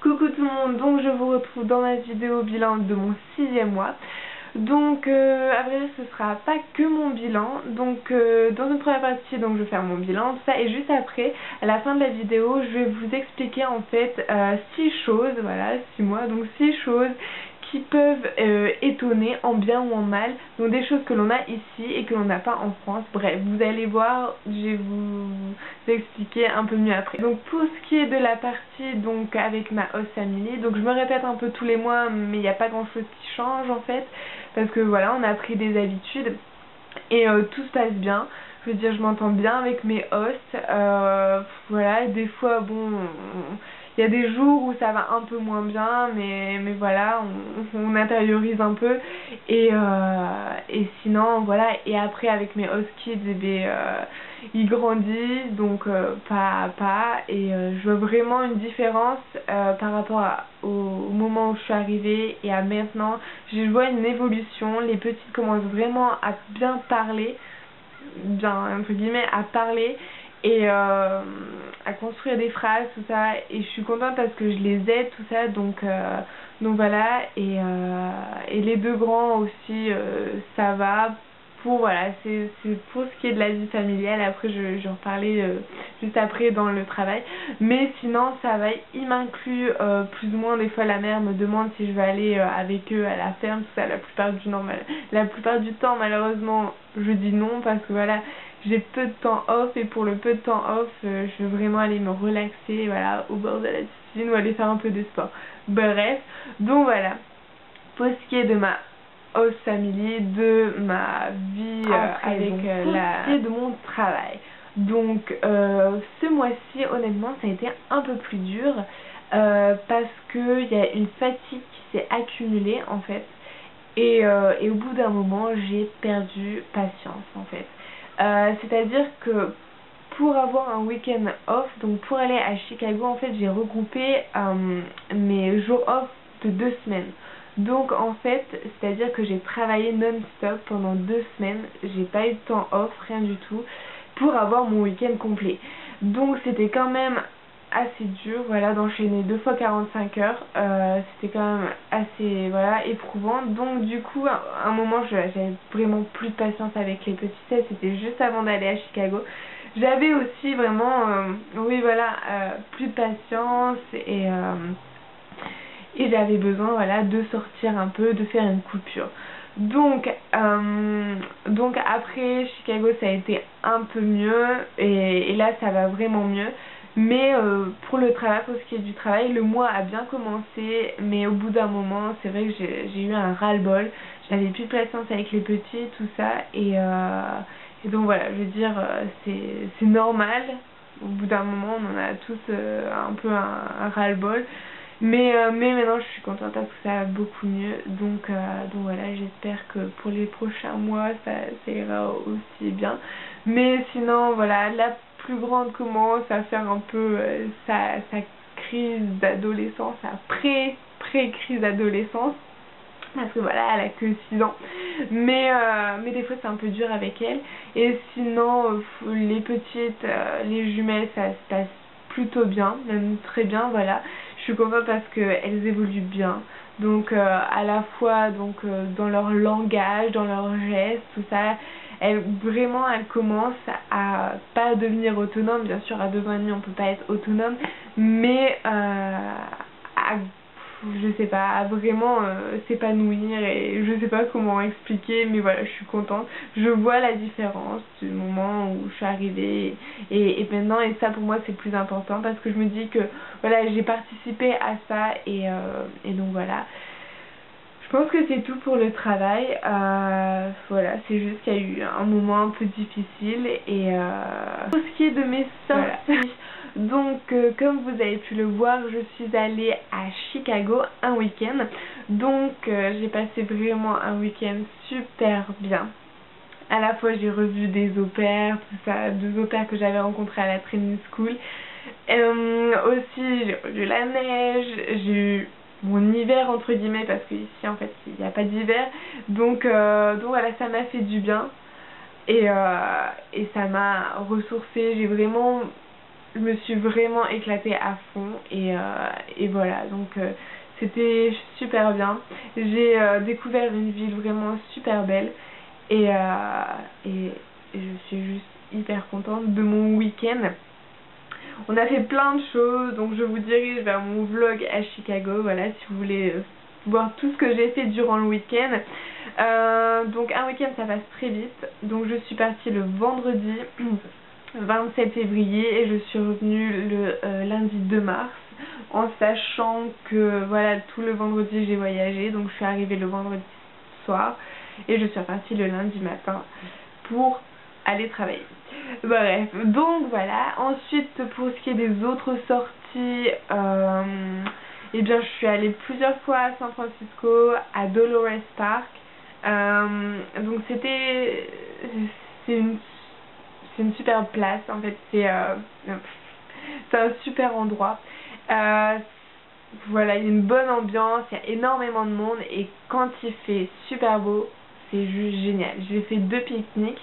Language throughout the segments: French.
Coucou tout le monde, donc je vous retrouve dans ma vidéo bilan de mon 6e mois. Donc à vrai dire ce sera pas que mon bilan, donc dans une première partie donc je vais faire mon bilan, tout ça, et juste après, à la fin de la vidéo, je vais vous expliquer en fait 6 choses, voilà, 6 mois, donc 6 choses qui peuvent étonner en bien ou en mal, donc des choses que l'on a ici et que l'on n'a pas en France. Bref, vous allez voir, je vais vous expliquer un peu mieux après. Donc pour ce qui est de la partie donc avec ma host family, donc je me répète un peu tous les mois, mais il n'y a pas grand chose qui change en fait, parce que voilà, on a pris des habitudes et tout se passe bien. Je veux dire, je m'entends bien avec mes hosts, voilà, des fois bon, il y a des jours où ça va un peu moins bien, mais voilà, on intériorise un peu, et sinon voilà. Et après avec mes host kids, eh bien, ils grandissent, donc pas à pas, et je vois vraiment une différence par rapport au moment où je suis arrivée et à maintenant. Je vois une évolution, les petites commencent vraiment à bien parler, bien entre guillemets à parler, et à construire des phrases, tout ça, et je suis contente parce que je les aide, tout ça, donc voilà. Et les deux grands aussi, ça va. Pour voilà, c'est pour ce qui est de la vie familiale. Après je vais en parler juste après dans le travail, mais sinon ça va. Ils m'incluent plus ou moins. Des fois la mère me demande si je veux aller avec eux à la ferme, tout ça. La plupart du temps malheureusement je dis non, parce que voilà, j'ai peu de temps off, et pour le peu de temps off, je veux vraiment aller me relaxer, voilà, au bord de la piscine, ou aller faire un peu de sport. Bref, donc voilà, pour ce qui est de ma host family, de ma vie avec la de mon travail. Donc ce mois-ci, honnêtement, ça a été un peu plus dur parce que il y a une fatigue qui s'est accumulée en fait, et au bout d'un moment, j'ai perdu patience en fait. C'est-à-dire que pour avoir un week-end off, donc pour aller à Chicago, en fait j'ai regroupé mes jours off de 2 semaines. Donc en fait, c'est-à-dire que j'ai travaillé non-stop pendant 2 semaines, j'ai pas eu de temps off, rien du tout, pour avoir mon week-end complet. Donc c'était quand même assez dur, voilà, d'enchaîner 2 fois 45 heures, c'était quand même assez, voilà, éprouvant. Donc du coup, à un moment, j'avais vraiment plus de patience avec les petites, c'était juste avant d'aller à Chicago. J'avais aussi vraiment, oui voilà, plus de patience, et j'avais besoin, voilà, de sortir un peu, de faire une coupure. Donc après Chicago, ça a été un peu mieux, et là ça va vraiment mieux. Mais pour le travail, pour ce qui est du travail, le mois a bien commencé, mais au bout d'un moment, c'est vrai que j'ai eu un ras-le-bol. J'avais plus de patience avec les petits, tout ça, et donc voilà, je veux dire, c'est normal. Au bout d'un moment, on en a tous un peu un ras-le-bol. Mais maintenant je suis contente parce que ça va beaucoup mieux. Donc voilà, j'espère que pour les prochains mois ça ira aussi bien. Mais sinon voilà, la plus grande commence à faire un peu sa crise d'adolescence, sa pré-crise d'adolescence. Parce que voilà, elle a que 6 ans. Mais des fois c'est un peu dur avec elle. Et sinon, les petites, les jumelles, ça se passe plutôt bien, même très bien, voilà. Je suis contente parce qu'elles évoluent bien. Donc à la fois donc dans leur langage, dans leurs gestes, tout ça. Vraiment elles commencent à pas devenir autonomes. Bien sûr à 2 ans et demi on peut pas être autonome, mais je sais pas, à vraiment s'épanouir, et je sais pas comment expliquer, mais voilà, je suis contente. Je vois la différence du moment où je suis arrivée et maintenant, et ça pour moi c'est le plus important, parce que je me dis que voilà, j'ai participé à ça, et donc voilà. Je pense que c'est tout pour le travail. Voilà, c'est juste qu'il y a eu un moment un peu difficile, et pour ce qui est de mes sorties, voilà. Donc comme vous avez pu le voir, je suis allée à Chicago un week-end. Donc j'ai passé vraiment un week-end super bien. À la fois j'ai revu des au-pairs, tout ça, 2 au-pairs que j'avais rencontrés à la training school. Aussi j'ai revu la neige, j'ai eu mon hiver entre guillemets, parce qu'ici en fait il n'y a pas d'hiver. Donc voilà, ça m'a fait du bien, et ça m'a ressourcée. J'ai vraiment je me suis vraiment éclatée à fond et voilà, donc c'était super bien. J'ai découvert une ville vraiment super belle et je suis juste hyper contente de mon week-end. On a fait plein de choses, donc je vous dirige vers mon vlog à Chicago, voilà, si vous voulez voir tout ce que j'ai fait durant le week-end. Donc un week-end ça passe très vite, donc je suis partie le vendredi 27 février et je suis revenue le lundi 2 mars, en sachant que voilà, tout le vendredi j'ai voyagé, donc je suis arrivée le vendredi soir et je suis repartie le lundi matin pour aller travailler. Bref, donc voilà. Ensuite, pour ce qui est des autres sorties, eh bien je suis allée plusieurs fois à San Francisco, à Dolores Park. Donc c'est une super place en fait, c'est un super endroit. Voilà, il y a une bonne ambiance, il y a énormément de monde et quand il fait super beau, c'est juste génial. J'ai fait 2 pique-niques.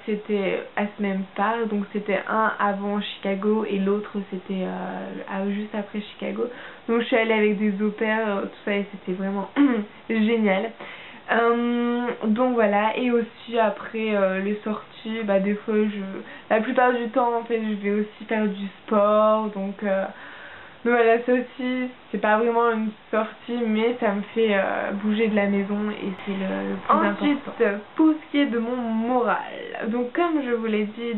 C'était à ce même parc, donc c'était un avant Chicago et l'autre c'était juste après Chicago. Donc je suis allée avec des au-pairs, tout ça, et c'était vraiment génial. Donc voilà, et aussi après les sorties, bah des fois la plupart du temps en fait je vais aussi faire du sport, donc voilà, ça aussi c'est pas vraiment une sortie mais ça me fait bouger de la maison et c'est le plus important. Ensuite, pour ce qui est de mon moral, donc comme je vous l'ai dit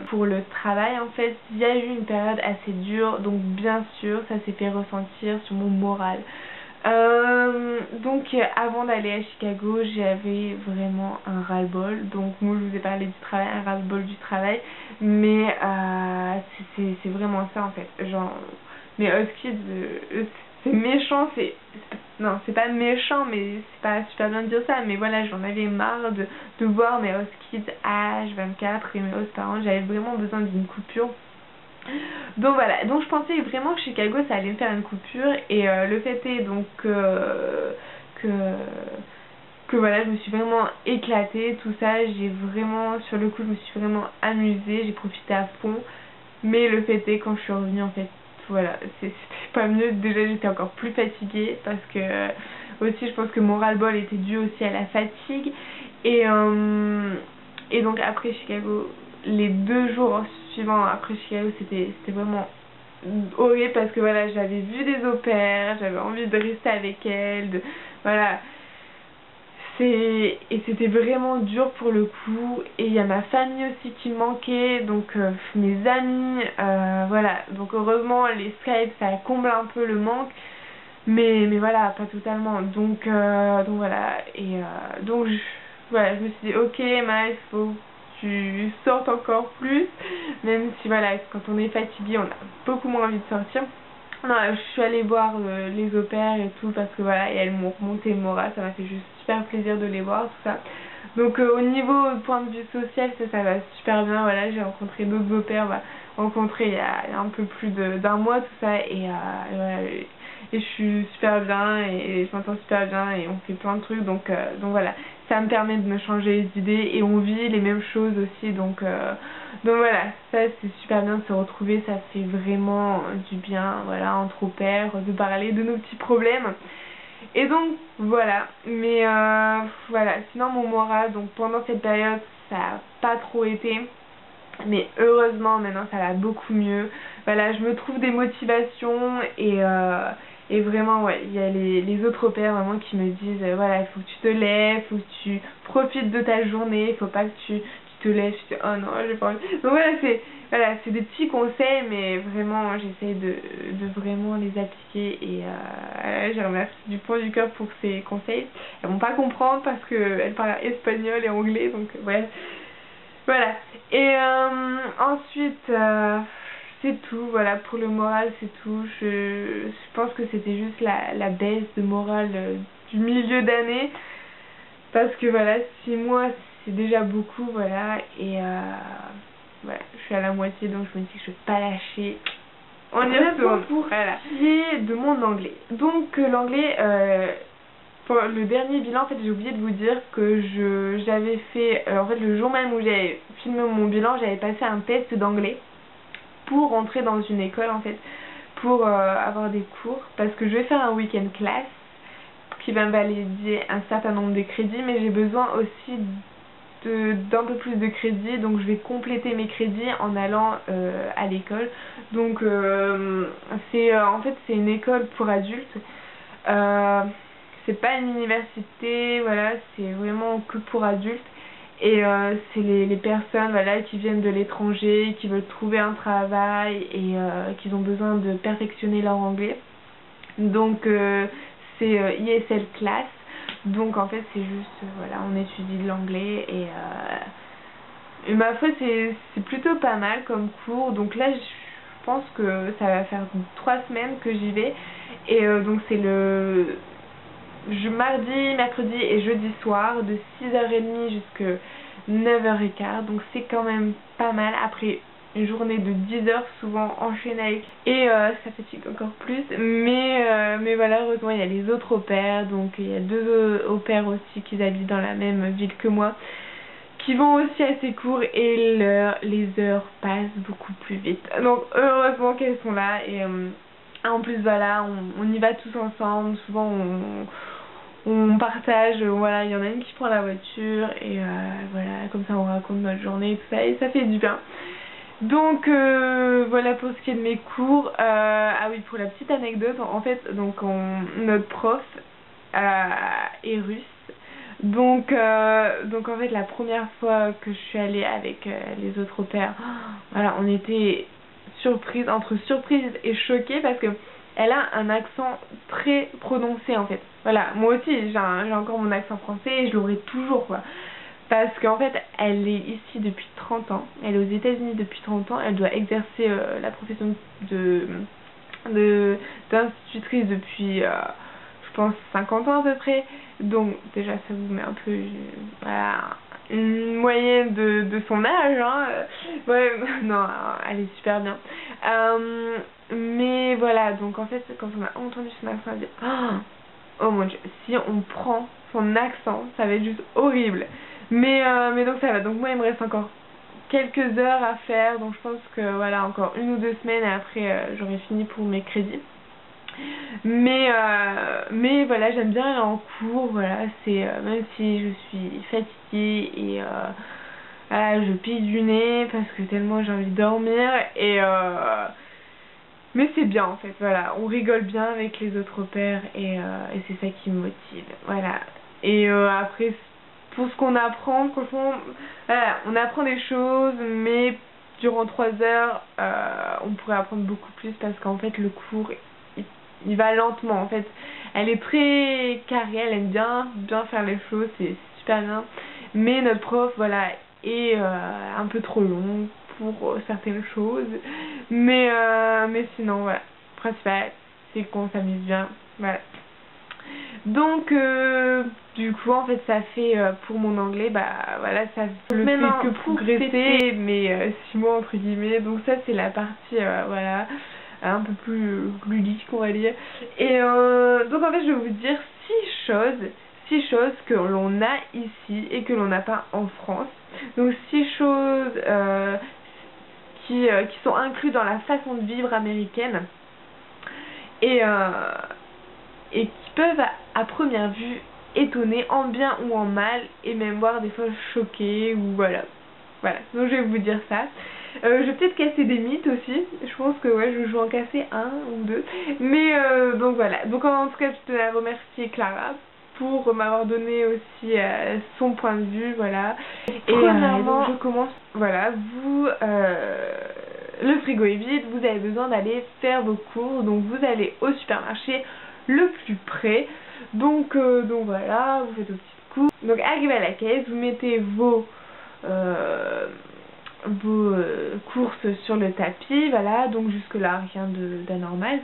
pour le travail en fait, il y a eu une période assez dure, donc bien sûr ça s'est fait ressentir sur mon moral. Donc avant d'aller à Chicago, j'avais vraiment un ras-le-bol. Donc moi je vous ai parlé du travail, un ras-le-bol du travail, mais c'est vraiment ça en fait. Genre les Huskies, c'est méchant, non c'est pas méchant, mais c'est pas super bien de dire ça, mais voilà, j'en avais marre de voir mes Huskies H24 et mes hosts parents. J'avais vraiment besoin d'une coupure. Donc voilà, donc je pensais vraiment que Chicago ça allait me faire une coupure et le fait est donc que voilà, je me suis vraiment éclatée, tout ça, j'ai vraiment, sur le coup je me suis vraiment amusée, j'ai profité à fond, mais le fait est quand je suis revenue en fait, voilà, c'était pas mieux. Déjà j'étais encore plus fatiguée parce que aussi je pense que mon ras-le-bol était dû aussi à la fatigue et donc après Chicago, les 2 jours suivants après Chicago, c'était vraiment horrible parce que voilà, j'avais vu des au-pairs, j'avais envie de rester avec elles, voilà. Et c'était vraiment dur pour le coup, et il y a ma famille aussi qui me manquait, donc mes amis, voilà, donc heureusement les Skype ça comble un peu le manque, mais voilà, pas totalement, donc voilà, et voilà, je me suis dit ok Maëlle, faut que tu sortes encore plus, même si voilà, quand on est fatigué on a beaucoup moins envie de sortir. Non, je suis allée voir les au-pairs et tout parce que voilà, et elles m'ont remonté le moral, ça m'a fait juste super plaisir de les voir, tout ça. Donc au niveau point de vue social, ça va super bien, voilà, j'ai rencontré d'autres au-pairs, rencontré il y a un peu plus d'un mois, tout ça, et voilà, et je suis super bien et je m'entends super bien et on fait plein de trucs, donc voilà, ça me permet de me changer les idées et on vit les mêmes choses aussi, donc voilà, ça c'est super bien de se retrouver, ça fait vraiment du bien, voilà, entre au-pairs, de parler de nos petits problèmes. Et donc voilà, mais voilà, sinon mon moral, donc pendant cette période ça n'a pas trop été, mais heureusement maintenant ça va beaucoup mieux. Voilà, je me trouve des motivations et vraiment ouais, il y a les autres pairs vraiment qui me disent voilà, il faut que tu te lèves, il faut que tu profites de ta journée, il faut pas que tu te lèves, tu te dis oh non j'ai pas envie. Donc voilà, c'est des petits conseils, mais vraiment j'essaie de vraiment les appliquer et je remercie du fond du cœur pour ces conseils. Elles vont pas comprendre parce qu'elles parlent espagnol et anglais, donc ouais. Voilà, et ensuite c'est tout, voilà, pour le moral c'est tout. Je pense que c'était juste la baisse de morale du milieu d'année, parce que voilà, 6 mois c'est déjà beaucoup, voilà, et voilà, je suis à la moitié, donc je me dis que je vais pas lâcher. On y retourne pour voilà. Ce qui est de mon anglais. Donc l'anglais, pour le dernier bilan, en fait, j'ai oublié de vous dire que j'avais fait, en fait, le jour même où j'avais filmé mon bilan, j'avais passé un test d'anglais pour rentrer dans une école, en fait, pour avoir des cours, parce que je vais faire un week-end class qui va me valider un certain nombre de crédits, mais j'ai besoin aussi d'un peu plus de crédits, donc je vais compléter mes crédits en allant à l'école. Donc en fait c'est une école pour adultes, c'est pas une université, voilà, c'est vraiment que pour adultes. Et c'est les personnes, voilà, qui viennent de l'étranger, qui veulent trouver un travail et qui ont besoin de perfectionner leur anglais. Donc c'est ESL class. Donc en fait c'est juste, voilà, on étudie de l'anglais et ma foi c'est plutôt pas mal comme cours. Donc là je pense que ça va faire 3 semaines que j'y vais. Et donc c'est le mardi, mercredi et jeudi soir de 6h30 jusqu'à 9h15. Donc c'est quand même pas mal après une journée de 10 heures souvent enchaînée avec, et ça fatigue encore plus, mais voilà, heureusement il y a les autres au pairs, donc il y a 2 au pairs aussi qui habitent dans la même ville que moi, qui vont aussi à ces cours, et les heures passent beaucoup plus vite, donc heureusement qu'elles sont là. Et en plus voilà, on y va tous ensemble, souvent on partage, voilà, il y en a une qui prend la voiture et voilà, comme ça on raconte notre journée et tout ça, et ça fait du bien. Donc voilà pour ce qui est de mes cours. Ah oui, pour la petite anecdote, en fait, donc notre prof est russe. Donc en fait la première fois que je suis allée avec les autres au pair, voilà, on était surprise, entre surprise et choquée, parce que elle a un accent très prononcé en fait. Voilà, moi aussi j'ai encore mon accent français et je l'aurai toujours, quoi. Parce qu'en fait, elle est ici depuis 30 ans, elle est aux États-Unis depuis 30 ans, elle doit exercer la profession d'institutrice depuis, je pense, 50 ans à peu près. Donc déjà, ça vous met un peu, voilà, une moyenne de son âge, hein. Ouais, non, elle est super bien. Mais voilà, donc en fait, quand on a entendu son accent, on a dit oh mon dieu, si on prend son accent, ça va être juste horrible. Mais donc ça va, donc moi il me reste encore quelques heures à faire, donc je pense que voilà, encore 1 ou 2 semaines et après j'aurai fini pour mes crédits. Mais voilà, j'aime bien aller en cours, voilà, c'est même si je suis fatiguée et voilà, je pisse du nez parce que tellement j'ai envie de dormir, et mais c'est bien en fait, voilà, on rigole bien avec les autres pairs, et c'est ça qui me motive, voilà. Et après, pour ce qu'on apprend, franchement, voilà, on apprend des choses, mais durant 3 heures, on pourrait apprendre beaucoup plus, parce qu'en fait le cours, il va lentement en fait. Elle est très carrée, elle aime bien faire les choses, c'est super bien. Mais notre prof, voilà, est un peu trop long pour certaines choses. Mais sinon, voilà, le principal, c'est qu'on s'amuse bien, voilà. Donc, du coup, en fait, ça fait pour mon anglais, bah voilà, ça ne fait que progresser, mais 6 mois entre guillemets. Donc, ça, c'est la partie, voilà, un peu plus ludique, on va dire. Et donc, en fait, je vais vous dire 6 choses que l'on a ici et que l'on n'a pas en France. Donc 6 choses qui sont incluses dans la façon de vivre américaine, et qui peuvent à première vue étonner, en bien ou en mal, et même voir des fois choquer, ou voilà. Voilà, donc je vais vous dire ça. Je vais peut-être casser des mythes aussi, je pense que ouais, je vais en casser 1 ou 2. Mais donc voilà, donc en tout cas je tenais à remercier Clara pour m'avoir donné aussi son point de vue, voilà. Et donc je commence, voilà, le frigo est vide, vous avez besoin d'aller faire vos courses, donc vous allez au supermarché le plus près. Donc voilà, vous faites vos petites courses. Donc arrivez à la caisse, vous mettez vos courses sur le tapis, voilà, donc jusque là rien d'anormal.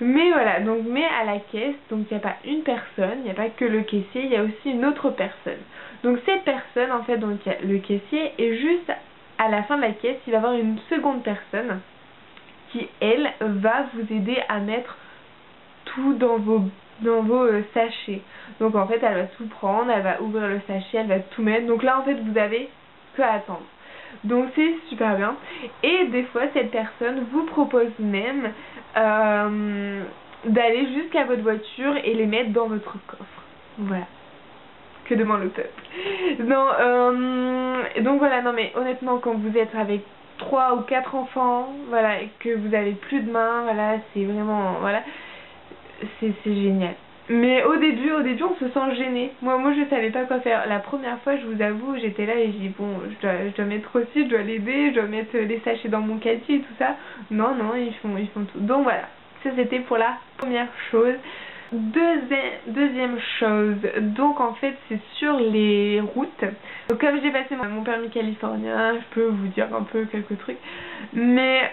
Mais voilà, donc mais à la caisse, donc il n'y a pas une personne, il n'y a pas que le caissier, il y a aussi une autre personne. Donc cette personne, en fait, donc il y a le caissier, et juste à la fin de la caisse, il va y avoir une seconde personne qui, elle, va vous aider à mettre tout dans vos dans vos sachets. Donc en fait elle va tout prendre, elle va ouvrir le sachet, elle va tout mettre. Donc là en fait vous avez que à attendre. Donc c'est super bien. Et des fois cette personne vous propose même d'aller jusqu'à votre voiture et les mettre dans votre coffre. Voilà. Que demande le peuple. Non, donc voilà, non mais honnêtement quand vous êtes avec 3 ou 4 enfants, voilà, et que vous avez plus de main, voilà, c'est vraiment, voilà, c'est génial. Mais au début on se sent gêné. Moi je savais pas quoi faire. La première fois, je vous avoue, j'étais là et j'ai dit bon, je dois mettre aussi, je dois l'aider, je dois mettre les sachets dans mon casier et tout ça. Non, ils font tout. Donc voilà, ça c'était pour la première chose. Deuxième chose, donc en fait c'est sur les routes. Donc, comme j'ai passé mon permis californien, je peux vous dire un peu quelques trucs. Mais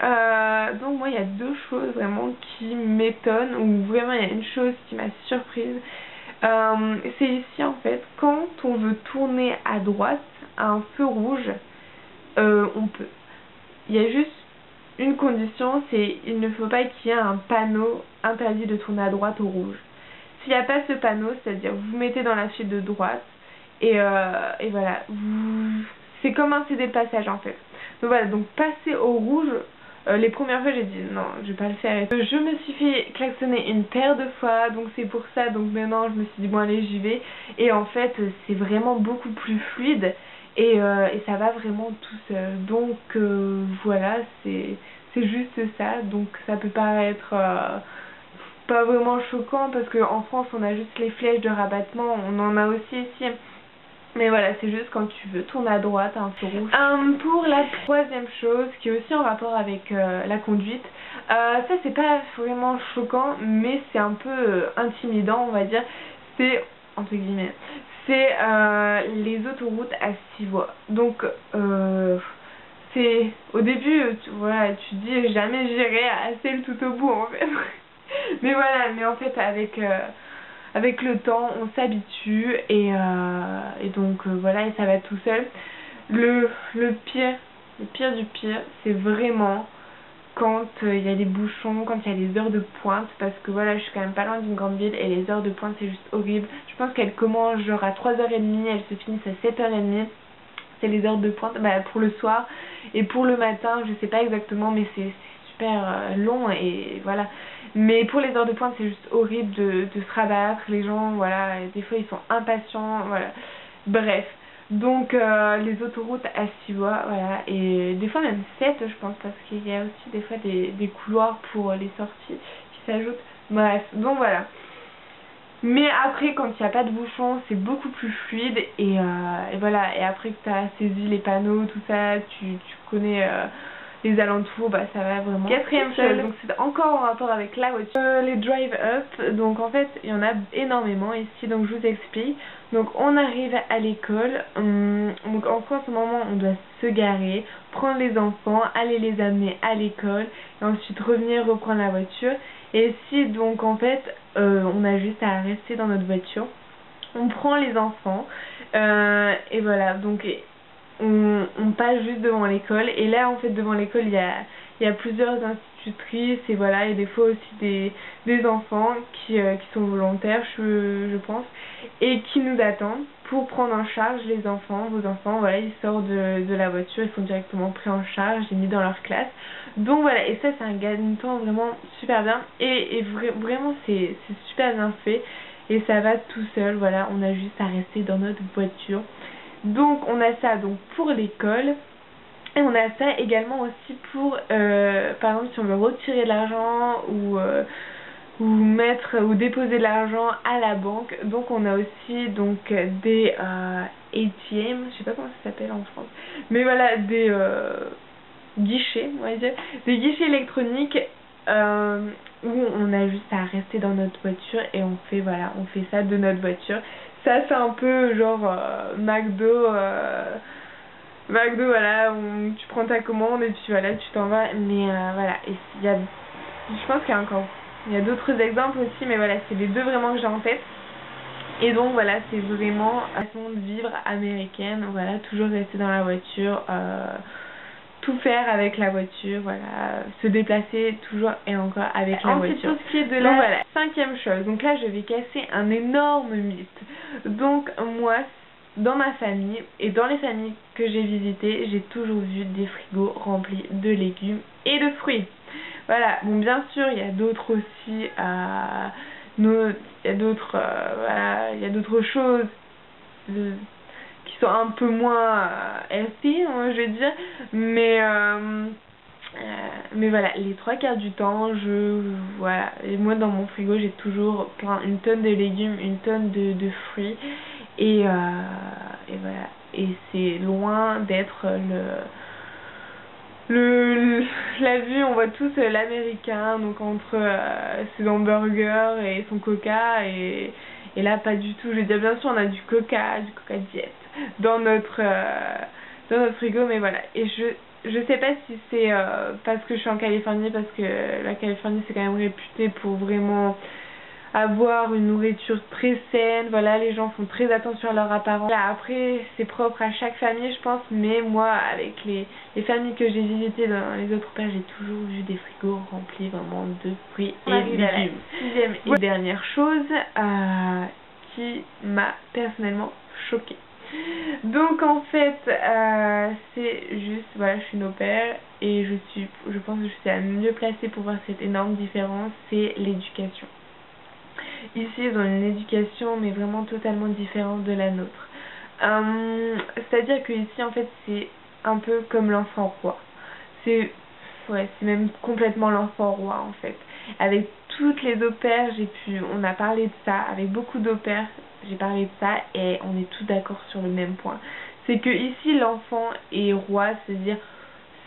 donc moi il y a deux choses vraiment qui m'étonnent, ou vraiment il y a une chose qui m'a surprise. C'est ici en fait, quand on veut tourner à droite à un feu rouge, on peut. Il y a juste une condition, c'est il ne faut pas qu'il y ait un panneau interdit de tourner à droite au rouge. S'il n'y a pas ce panneau, c'est-à-dire vous mettez dans la file de droite et voilà, c'est comme un CD de passage en fait. Donc voilà, donc passer au rouge, les premières fois j'ai dit non, je vais pas le faire. Je me suis fait klaxonner une paire de fois, donc c'est pour ça, donc maintenant je me suis dit bon allez j'y vais. Et en fait c'est vraiment beaucoup plus fluide et ça va vraiment tout seul. Donc voilà, c'est juste ça, donc ça peut paraître pas vraiment choquant parce qu'en France on a juste les flèches de rabattement, on en a aussi ici. Mais voilà, c'est juste quand tu veux tourner à droite, un feu rouge. Pour la troisième chose, qui est aussi en rapport avec la conduite, ça c'est pas vraiment choquant, mais c'est un peu intimidant, on va dire. C'est, entre guillemets, c'est les autoroutes à 6 voies. Donc, c'est au début, voilà, tu te dis jamais j'irai à celle tout au bout en fait. Mais voilà, mais en fait avec le temps on s'habitue et donc voilà, et ça va tout seul. Le pire du pire, c'est vraiment quand il y a des bouchons, quand il y a les heures de pointe, parce que voilà, je suis quand même pas loin d'une grande ville et les heures de pointe c'est juste horrible. Je pense qu'elles commencent genre à 3h30, elles se finissent à 7h30. C'est les heures de pointe pour le soir, et pour le matin je sais pas exactement, mais c'est super long et voilà. Mais pour les heures de pointe c'est juste horrible de se rabattre, les gens voilà, des fois ils sont impatients, voilà, bref. Donc les autoroutes à 6 voies, voilà, et des fois même 7 je pense, parce qu'il y a aussi des fois des couloirs pour les sorties qui s'ajoutent, bref, donc voilà. Mais après quand il n'y a pas de bouchon c'est beaucoup plus fluide et voilà, et après que tu as saisi les panneaux, tout ça, tu connais les alentours, ça va vraiment. Quatrième chose, donc c'est encore en rapport avec la voiture, les drive-up. Donc en fait il y en a énormément ici, donc je vous explique. Donc on arrive à l'école, donc en ce moment on doit se garer, prendre les enfants, aller les amener à l'école et ensuite revenir reprendre la voiture. Et si donc en fait on a juste à rester dans notre voiture, on prend les enfants et voilà, donc on passe juste devant l'école, et là en fait devant l'école il y a plusieurs institutrices et voilà, et des fois aussi des enfants qui sont volontaires je pense, et qui nous attendent pour prendre en charge les enfants. Vos enfants, voilà, ils sortent de la voiture, ils sont directement pris en charge et mis dans leur classe. Donc voilà, et ça c'est un gain de temps vraiment super bien, et vraiment c'est super bien fait et ça va tout seul. Voilà, on a juste à rester dans notre voiture. Donc on a ça donc pour l'école, et on a ça également aussi pour par exemple si on veut retirer de l'argent ou mettre ou déposer de l'argent à la banque. Donc on a aussi donc des ATM, je sais pas comment ça s'appelle en France, mais voilà, des guichets, on va dire, des guichets électroniques où on a juste à rester dans notre voiture et on fait ça de notre voiture. Ça c'est un peu genre McDo, voilà, où tu prends ta commande et puis voilà, tu t'en vas. Mais voilà, et je pense qu'il y a d'autres exemples aussi, mais voilà, c'est les deux vraiment que j'ai en tête. Et donc voilà, c'est vraiment la façon de vivre américaine, voilà, toujours rester dans la voiture tout faire avec la voiture, voilà, se déplacer toujours et encore avec la voiture. Ensuite, pour ce qui est de la voilà, 5e chose, donc là je vais casser un énorme mythe. Donc moi, dans ma famille et dans les familles que j'ai visitées, j'ai toujours vu des frigos remplis de légumes et de fruits. Voilà, bon bien sûr il y a d'autres aussi, il y a d'autres voilà, il y a d'autres choses qui sont un peu moins healthy, je vais dire, mais voilà, les 3/4 du temps, voilà, et moi dans mon frigo j'ai toujours plein, une tonne de légumes, une tonne de fruits, et voilà, et c'est loin d'être la vue, on voit tous l'américain, donc entre ses hamburgers et son coca, et là pas du tout. Je veux dire, bien sûr on a du coca diète dans notre frigo, mais voilà. Et je sais pas si c'est parce que je suis en Californie, parce que la Californie c'est quand même réputé pour vraiment avoir une nourriture très saine, voilà, les gens font très attention à leur apparence. Là, après, c'est propre à chaque famille, je pense, mais moi, avec les familles que j'ai visitées dans les autres pays, j'ai toujours vu des frigos remplis vraiment de fruits et légumes. 6e et dernière chose qui m'a personnellement choquée. Donc en fait, c'est juste, voilà, je suis une au pair et je pense que je suis la mieux placée pour voir cette énorme différence, c'est l'éducation. Ici, ils ont une éducation, mais vraiment totalement différente de la nôtre. C'est-à-dire que ici, en fait, c'est un peu comme l'enfant roi. C'est même complètement l'enfant roi, en fait. Avec toutes les au-pairs, on a parlé de ça, avec beaucoup d'au-pairs, j'ai parlé de ça, et on est tous d'accord sur le même point. C'est que ici, l'enfant est roi, c'est-à-dire,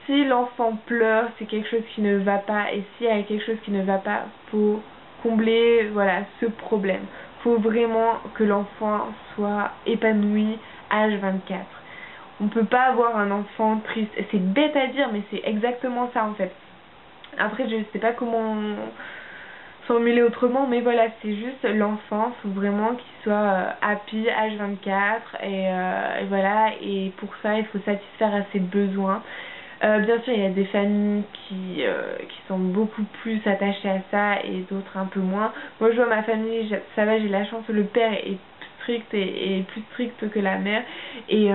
si l'enfant pleure, c'est quelque chose qui ne va pas, et s'il y a quelque chose qui ne va pas, faut combler, voilà, ce problème. Faut vraiment que l'enfant soit épanoui H24. On peut pas avoir un enfant triste. C'est bête à dire, mais c'est exactement ça en fait. Après, je sais pas comment formuler autrement, mais voilà, c'est juste l'enfant, faut vraiment qu'il soit happy H24 et voilà, et pour ça, il faut satisfaire à ses besoins. Bien sûr, il y a des familles qui sont beaucoup plus attachées à ça et d'autres un peu moins. Moi, je vois ma famille, ça va, j'ai la chance, le père est strict et plus strict que la mère. Et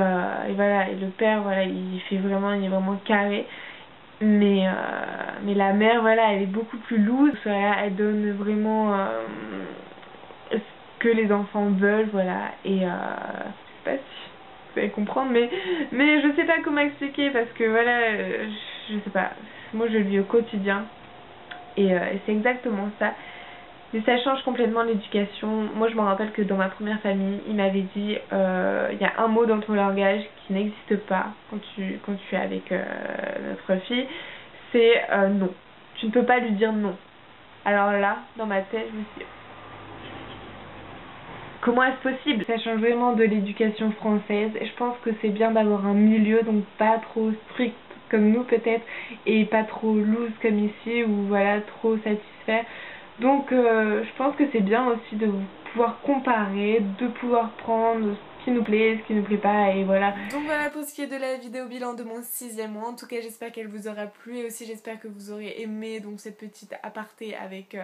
voilà, et le père, voilà, il est vraiment carré. Mais la mère, voilà, elle est beaucoup plus loose. Elle donne vraiment ce que les enfants veulent, voilà. Et je sais pas si vous allez comprendre, mais je sais pas comment expliquer parce que voilà, je sais pas, moi je le vis au quotidien et c'est exactement ça. Mais ça change complètement l'éducation. Moi je me rappelle que dans ma première famille, il m'avait dit il y a un mot dans ton langage qui n'existe pas quand tu es avec notre fille, c'est non. Tu ne peux pas lui dire non. Alors là, dans ma tête, je me suis dit, comment est-ce possible? Ça change vraiment de l'éducation française et je pense que c'est bien d'avoir un milieu, donc pas trop strict comme nous peut-être et pas trop loose comme ici ou voilà, trop satisfait. Donc je pense que c'est bien aussi de pouvoir comparer, de pouvoir prendre ce qui nous plaît, ce qui nous plaît pas et voilà. Donc voilà pour ce qui est de la vidéo bilan de mon 6e mois. En tout cas j'espère qu'elle vous aura plu et aussi j'espère que vous aurez aimé donc cette petite aparté avec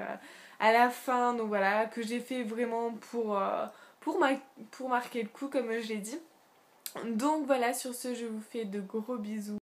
à la fin, donc voilà, que j'ai fait vraiment pour marquer le coup comme je l'ai dit. Donc voilà, sur ce je vous fais de gros bisous.